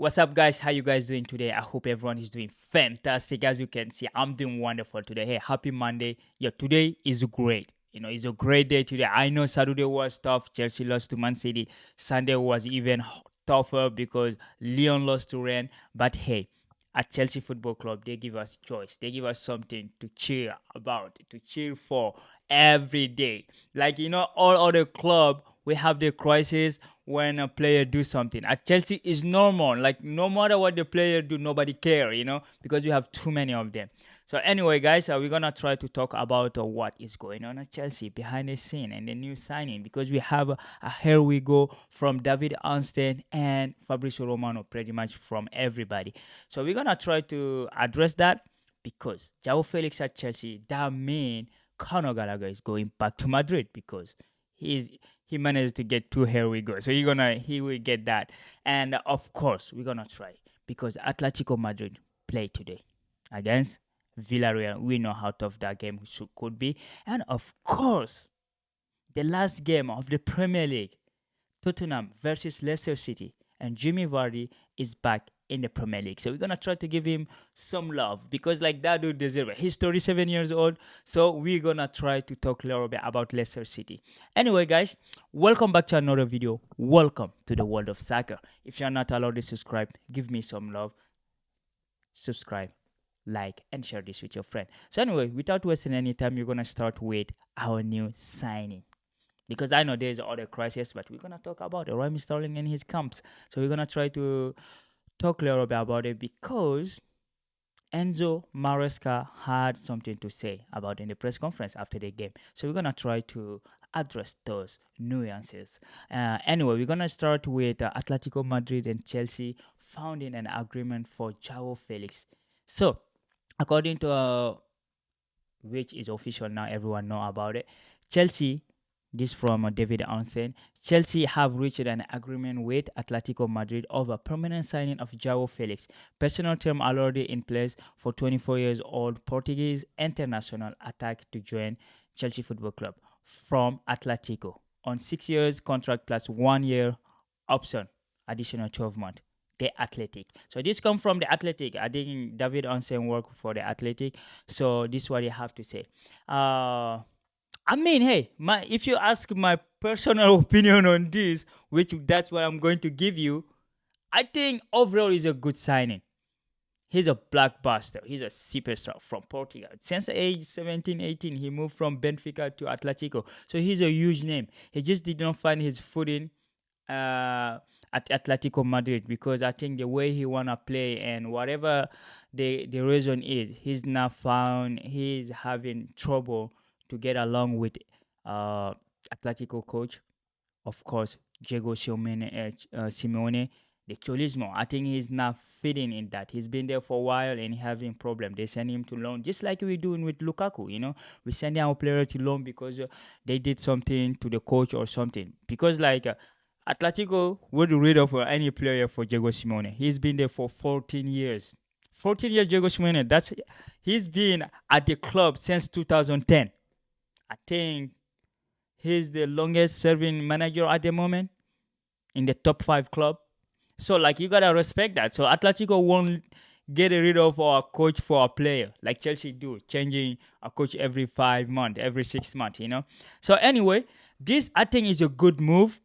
What's up, guys? How you guys doing today? I hope everyone is doing fantastic. As you can see, I'm doing wonderful today. Hey, happy Monday. Yeah, today is great. It's a great day today. I know Saturday was tough. Chelsea lost to Man City. Sunday was even tougher because Leon lost to Rennes. But hey, at Chelsea Football Club, they give us choice. They give us something to cheer about, to cheer for every day. Like, all other club, we have the crisis when a player do something. At Chelsea, it's normal. Like, no matter what the player do, nobody care, because you have too many of them. So anyway, guys, we're gonna try to talk about what is going on at Chelsea behind the scene and the new signing, because we have a here we go from David Arnstein and Fabrizio Romano, pretty much from everybody. So we're gonna try to address that, because Joao Felix at Chelsea, that mean Conor Gallagher is going back to Madrid, because he managed to get two here we go. So he will get that. And of course, we're gonna try, because Atletico Madrid play today against Villarreal. We know how tough that game could be. And of course, the last game of the Premier League, Tottenham versus Leicester City, and Jimmy Vardy is back in the Premier League. So we're gonna try to give him some love, because like that dude deserves it. He's 37 years old. So we're gonna try to talk a little bit about Leicester City. Anyway, guys, welcome back to another video. Welcome to the world of soccer. If you're not allowed to subscribe, give me some love. Subscribe, like, and share this with your friend. So anyway, without wasting any time, you're gonna start with our new signing, because I know there's other crisis, but we're gonna talk about it. Raheem Sterling and his camps. So we're gonna try to talk a little bit about it, because Enzo Maresca had something to say about in the press conference after the game. So we're gonna try to address those nuances. Anyway, we're gonna start with Atletico Madrid and Chelsea founding an agreement for Joao Felix. So according to which is official now, everyone know about it. Chelsea, this from David Onsen. Chelsea have reached an agreement with Atletico Madrid over permanent signing of Joao Felix. Personal term already in place for 24 years old Portuguese international attack to join Chelsea Football Club from Atletico on 6 years contract plus 1 year option, additional 12 months. The Athletic. So this come from the Athletic. I think David Onsen work for the Athletic. So this is what they have to say. I mean, hey, if you ask my personal opinion on this, which that's what I'm going to give you, I think overall is a good signing. He's a blockbuster. He's a superstar from Portugal. Since age 17, 18, he moved from Benfica to Atletico. So he's a huge name. He just did not find his footing at Atletico Madrid, because I think the way he wanna play and whatever the reason is, he's not found. He's having trouble to get along with Atletico coach, of course, Diego Simeone, the Cholismo. I think he's not fitting in that. He's been there for a while and having problem. They send him to loan, just like we're doing with Lukaku. We send our player to loan because they did something to the coach or something. Because Atletico would rid of any player for Diego Simeone. He's been there for 14 years. 14 years, Diego Simeone. He's been at the club since 2010. I think he's the longest serving manager at the moment in the top 5 club. So you gotta respect that. So Atletico won't get rid of our coach for a player like Chelsea do, changing a coach every 5 months, every 6 months, So anyway, this I think is a good move,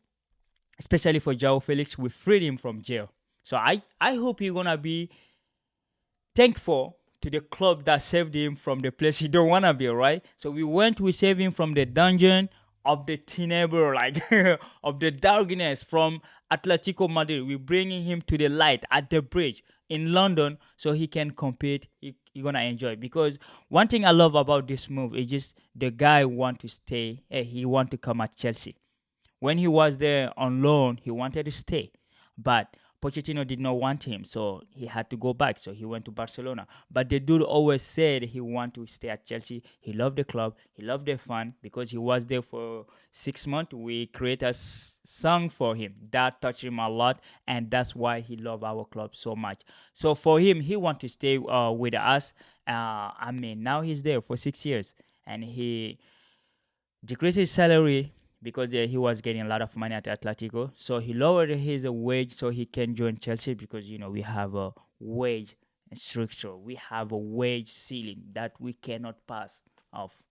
especially for Joao Felix. We freed him from jail. So I hope he's gonna be thankful to the club that saved him from the place he don't wanna be, right? So we saved him from the dungeon of the teenager, of the darkness from Atletico Madrid. We're bringing him to the light at the bridge in London, so he can compete. You're gonna enjoy, because one thing I love about this move is just the guy want to stay. He want to come at Chelsea. When he was there on loan, he wanted to stay, but Pochettino did not want him, so he had to go back. So he went to Barcelona. But the dude always said he wanted to stay at Chelsea. He loved the club. He loved the fun, because he was there for 6 months. We created a song for him that touched him a lot, and that's why he loved our club so much. So for him, he wanted to stay with us. Now he's there for 6 years, and he decreased his salary because he was getting a lot of money at Atletico. So he lowered his wage so he can join Chelsea because we have a wage structure, we have a wage ceiling that we cannot pass off.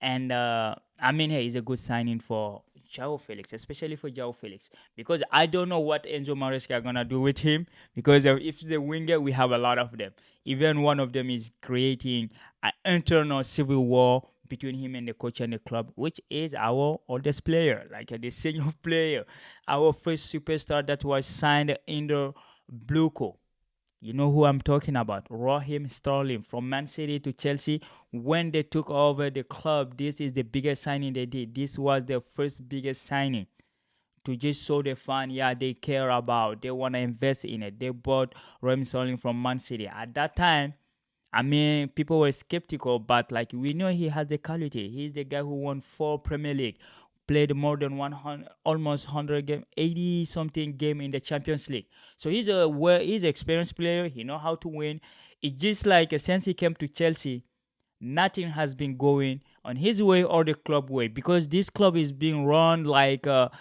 And I mean, hey, it's a good signing for Joao Felix, especially for Joao Felix, because I don't know what Enzo Maresca are gonna do with him. Because if the winger, we have a lot of them. Even one of them is creating an internal civil war between him and the coach and the club, which is our oldest player, like the senior player, our first superstar that was signed in the blue coat. You know who I'm talking about? Raheem Sterling from Man City to Chelsea. When they took over the club, this is the biggest signing they did. This was their first biggest signing to just show the fan, yeah, they care about, they want to invest in it. They bought Raheem Sterling from Man City. At that time, I mean, people were skeptical, but like we know he has the quality. He's the guy who won 4 Premier League, played more than 100, almost 100 game, 80 something game in the Champions League. So he's an experienced player. He know how to win. It's just like since he came to Chelsea, nothing has been going on his way or the club way, because this club is being run like a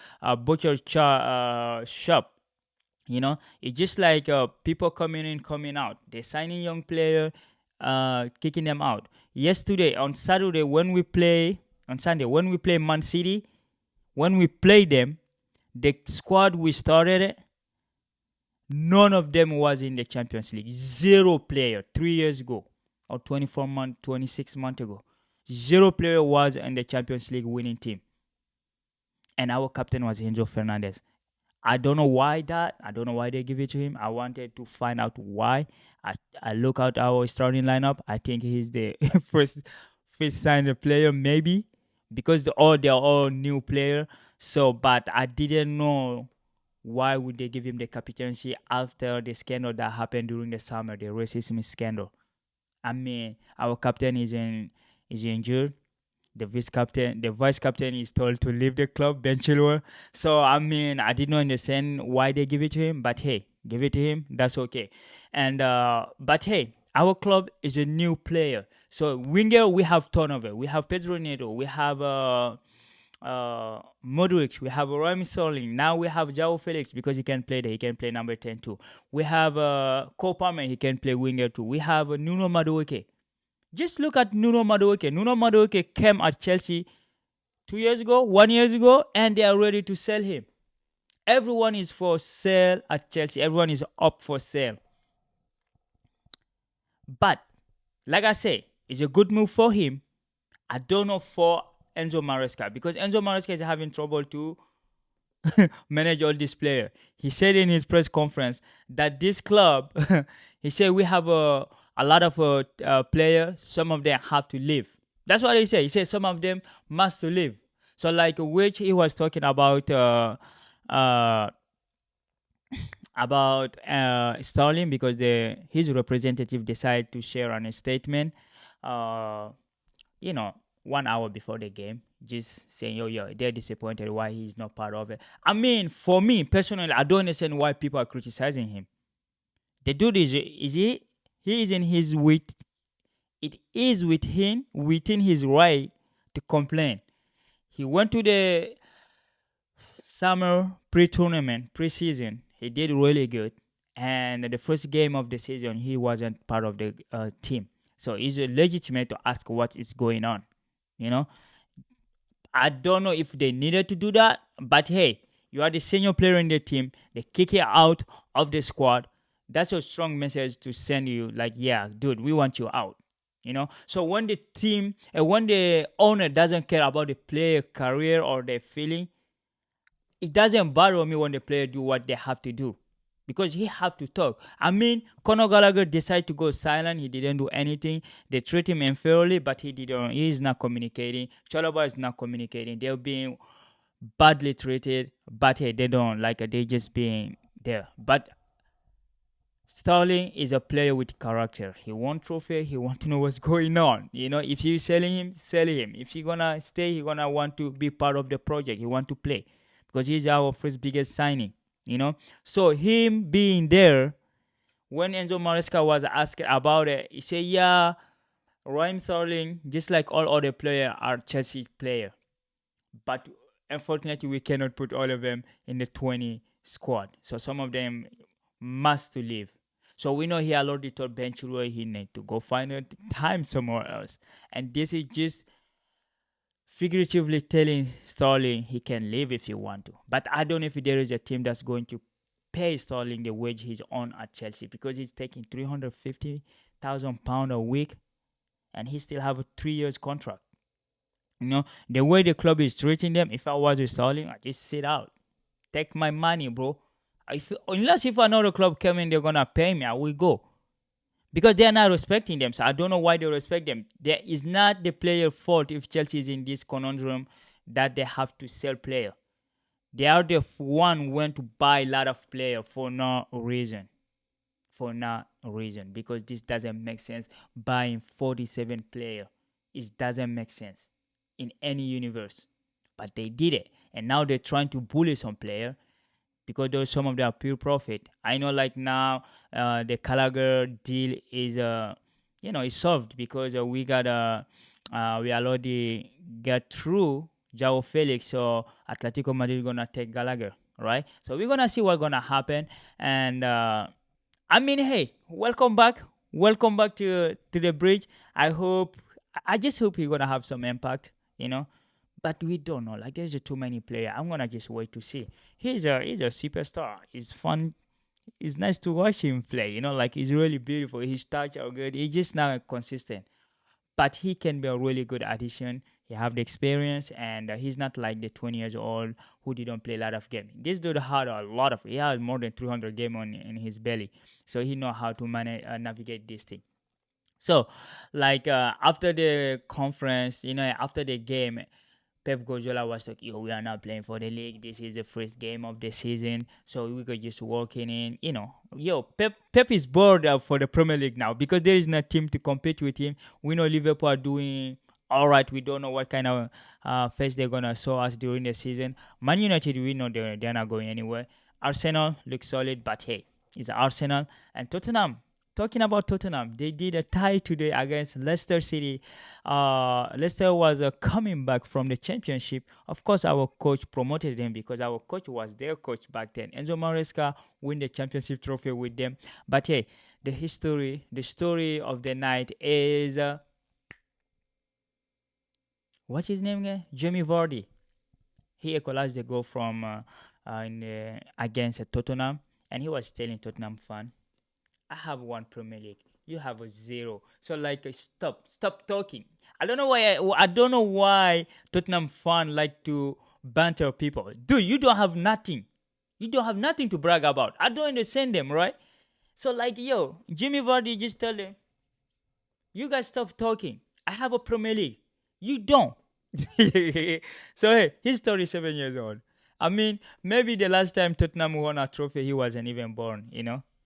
shop. It's just like people coming in, coming out. They're signing young player, kicking them out. Yesterday, on Saturday, when we play, on Sunday, when we play Man City, when we play them, the squad we started, none of them was in the Champions League. Zero player 3 years ago, or 24 months, 26 months ago. Zero player was in the Champions League winning team. And our captain was Angel Fernandez. I don't know why that. I don't know why they give it to him. I wanted to find out why. I look at our starting lineup. I think he's the first signed player, maybe, because they're all new player. So, but I didn't know why would they give him the captaincy after the scandal that happened during the summer, the racism scandal. I mean, our captain is injured. The vice captain is told to leave the club, Ben Chilwell. So I mean, I did not understand why they give it to him, but hey, give it to him. That's okay. And but hey, our club is a new player. So winger, we have turnover. We have Pedro Neto. We have Modric. We have Raheem Sterling. Now we have Joao Felix because he can play there. He can play number 10 too. We have Cole Palmer. He can play winger too. We have Nuno Madueke. Just look at Nuno Madueke. Nuno Madueke came at Chelsea 2 years ago, 1 year ago, and they are ready to sell him. Everyone is for sale at Chelsea. Everyone is up for sale. But, like I say, it's a good move for him. I don't know for Enzo Maresca, because Enzo Maresca is having trouble to manage all these players. He said in his press conference that this club, he said we have a lot of players. Some of them have to leave. That's what he said. He said some of them must leave. So like which he was talking about Sterling, because his representative decided to share on a statement. Uh, 1 hour before the game, just saying, yo, they're disappointed why he's not part of it. I mean, for me personally, I don't understand why people are criticizing him. The dude he is in his wit. It is within his right to complain. He went to the summer pre-tournament, pre-season. He did really good, and the first game of the season, he wasn't part of the team. So it's legitimate to ask what is going on. You know, I don't know if they needed to do that, but hey, you are the senior player in the team. They kick you out of the squad. That's a strong message to send you. Like, yeah, dude, we want you out. So when the team and when the owner doesn't care about the player career or their feeling, it doesn't bother me when the player do what they have to do, because he have to talk. I mean, Conor Gallagher decided to go silent. He didn't do anything. They treat him unfairly, but he didn't. He is not communicating. Chalobah is not communicating. They're being badly treated, but hey, they don't like it. They just being there. But Sterling is a player with character. He want trophy. He want to know what's going on. If you selling him, sell him. If he gonna stay, he gonna want to be part of the project. He want to play, because he's our first biggest signing. So him being there, when Enzo Maresca was asked about it, he said, yeah, Raheem Sterling, just like all other players, are Chelsea player. But unfortunately, we cannot put all of them in the 20 squad. So some of them must to leave. So we know he already told Ben Chilwell he need to go find a time somewhere else. And this is just figuratively telling Sterling he can leave if he want to. But I don't know if there is a team that's going to pay Sterling the wage he's on at Chelsea, because he's taking £350,000 a week and he still have a 3 years contract. The way the club is treating them, if I was Sterling, I just sit out. Take my money, bro. Unless if another club come in, they're gonna pay me, I will go. Because they are not respecting them. So I don't know why they respect them. There is not the player fault if Chelsea is in this conundrum that they have to sell player. They are the one went to buy a lot of player for no reason. For no reason. Because this doesn't make sense. Buying 47 player. It doesn't make sense in any universe. But they did it. And now they're trying to bully some player because those some of them are pure profit. I know, like now, the Gallagher deal is is solved because we already got through Joao Felix, so Atletico Madrid gonna take Gallagher, right? So we're gonna see what's gonna happen, and I mean, hey, welcome back to the bridge. I just hope you're gonna have some impact, you know. But we don't know. Like there's too many players. I'm gonna just wait to see. He's a superstar. It's fun. It's nice to watch him play. Like he's really beautiful. His touch are good. He's just not consistent, but he can be a really good addition. He have the experience, and he's not like the 20 years old who didn't play a lot of game. This dude had a lot of. He had more than 300 game on in his belly, so he know how to manage navigate this thing. So, like after the conference, after the game, Pep Guardiola was like, "Yo, we are not playing for the league. This is the first game of the season, so we could just walking in. Yo, Pep is bored for the Premier League now because there is no team to compete with him. We know Liverpool are doing all right. We don't know what kind of face they're gonna show us during the season. Man United, we know they're not going anywhere. Arsenal looks solid, but hey, it's Arsenal and Tottenham. Talking about Tottenham, they did a tie today against Leicester City. Leicester was coming back from the championship. Of course, our coach promoted them because our coach was their coach back then. Enzo Maresca win the championship trophy with them. But hey, the story of the night is what's his name again? Jamie Vardy. He equalized the goal from against Tottenham, and he was telling Tottenham fan, I have one Premier League. You have a zero. So like, stop talking. I don't know why Tottenham fan like to banter people. Dude, you don't have nothing. You don't have nothing to brag about. I don't understand them, right? So like, yo, Jimmy Vardy just tell them, you guys stop talking. I have a Premier League. You don't. So hey, he's 37 years old. I mean, maybe the last time Tottenham won a trophy, he wasn't even born,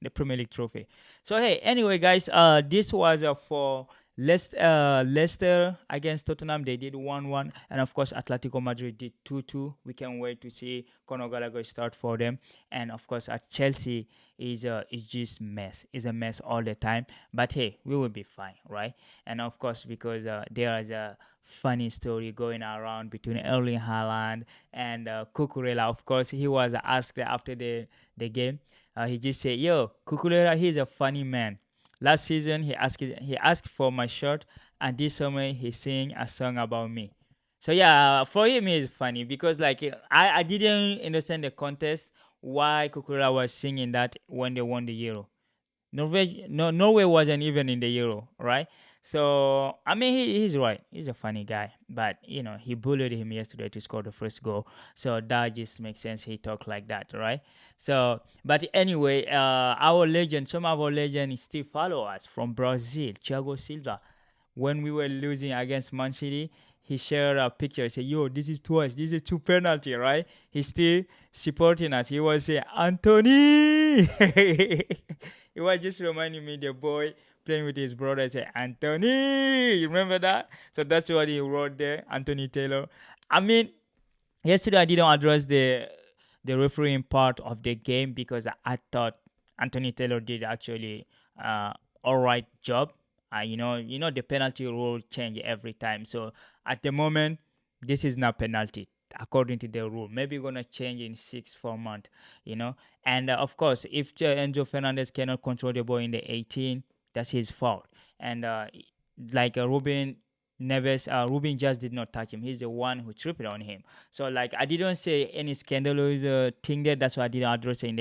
the Premier League trophy. So hey, anyway, guys, this was for Leicester against Tottenham. They did 1-1, and of course, Atletico Madrid did 2-2. We can't wait to see Conor Gallagher start for them. And of course, at Chelsea is just mess. It's a mess all the time. But hey, we will be fine, right? And of course, because there is a funny story going around between Erling Haaland and Cucurella. Of course, he was asked after the game. He just said, "Yo, Cucurella, he's a funny man. Last season, he asked for my shirt, and this summer he sang a song about me." So yeah, for him, it's funny because like I didn't understand the context why Cucurella was singing that when they won the Euro. Norway wasn't even in the Euro, right? So I mean, he's right. He's a funny guy, but he bullied him yesterday to score the first goal. So that just makes sense. He talked like that, right? So, but anyway, some of our legends still follow us from Brazil. Thiago Silva, when we were losing against Man City, he shared a picture. He said, "Yo, this is twice. This is two penalty, right?" He's still supporting us. He was saying, "Anthony." He was just reminding me the boy playing with his brother. Say, "Anthony." You remember that? So that's what he wrote there, Anthony Taylor. I mean, yesterday I didn't address the refereeing part of the game because I thought Anthony Taylor did actually all right job. The penalty rule change every time. So at the moment, this is not penalty according to the rule. Maybe gonna change in 6 4 months, you know. And of course, if Enzo Fernandez cannot control the ball in the 18, that's his fault. And like Ruben Neves, Ruben just did not touch him. He's the one who tripped on him. So like I didn't say any scandalous thing there. That's why I didn't address it in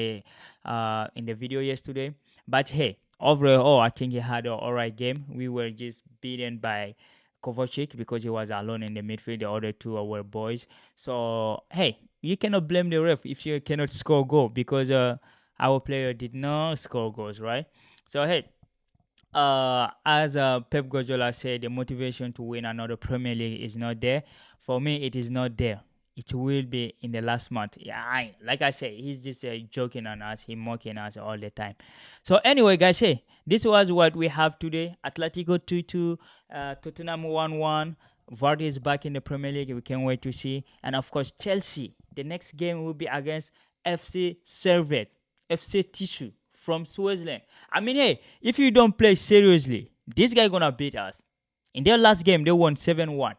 the video yesterday. But hey, overall, I think he had an alright game. We were just beaten by Kovacic because he was alone in the midfield. The other two were boys. So hey, you cannot blame the ref if you cannot score goal because our player did not score goals, right? So hey, as Pep Guardiola said, the motivation to win another Premier League is not there. For me, it is not there. It will be in the last month. Yeah, like I say, he's just joking on us. He mocking us all the time. So anyway, guys, hey, this was what we have today. Atletico 2-2, Tottenham 1-1. Vardy is back in the Premier League. We can't wait to see. And of course, Chelsea. The next game will be against FC Servette, FC Tissue from Switzerland. I mean, hey, if you don't play seriously, this guy gonna beat us. In their last game, they won 7-1.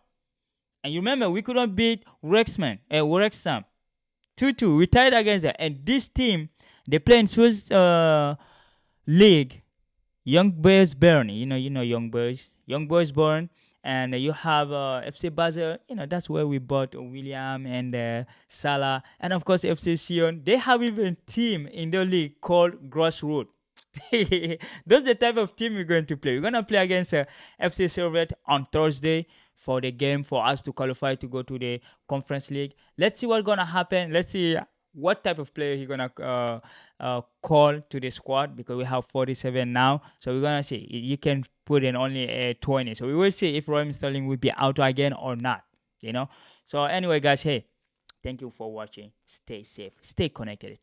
And you remember, we couldn't beat Wrexham 2-2. We tied against them. And this team, they play in Swiss league. Young Boys Bern, Young Boys Bern, and you have FC Basel. That's where we bought William and Salah, and of course FC Sion. They have even team in the league called Grassroots. Those the type of team we're going to play. We're gonna play against FC Servette on Thursday for the game for us to qualify to go to the Conference League. Let's see what's gonna happen. Let's see what type of player he's gonna call to the squad because we have 47 now. So we're gonna see. You can put in only 20. So we will see if Raheem Sterling will be out again or not. So anyway, guys, hey, thank you for watching. Stay safe. Stay connected.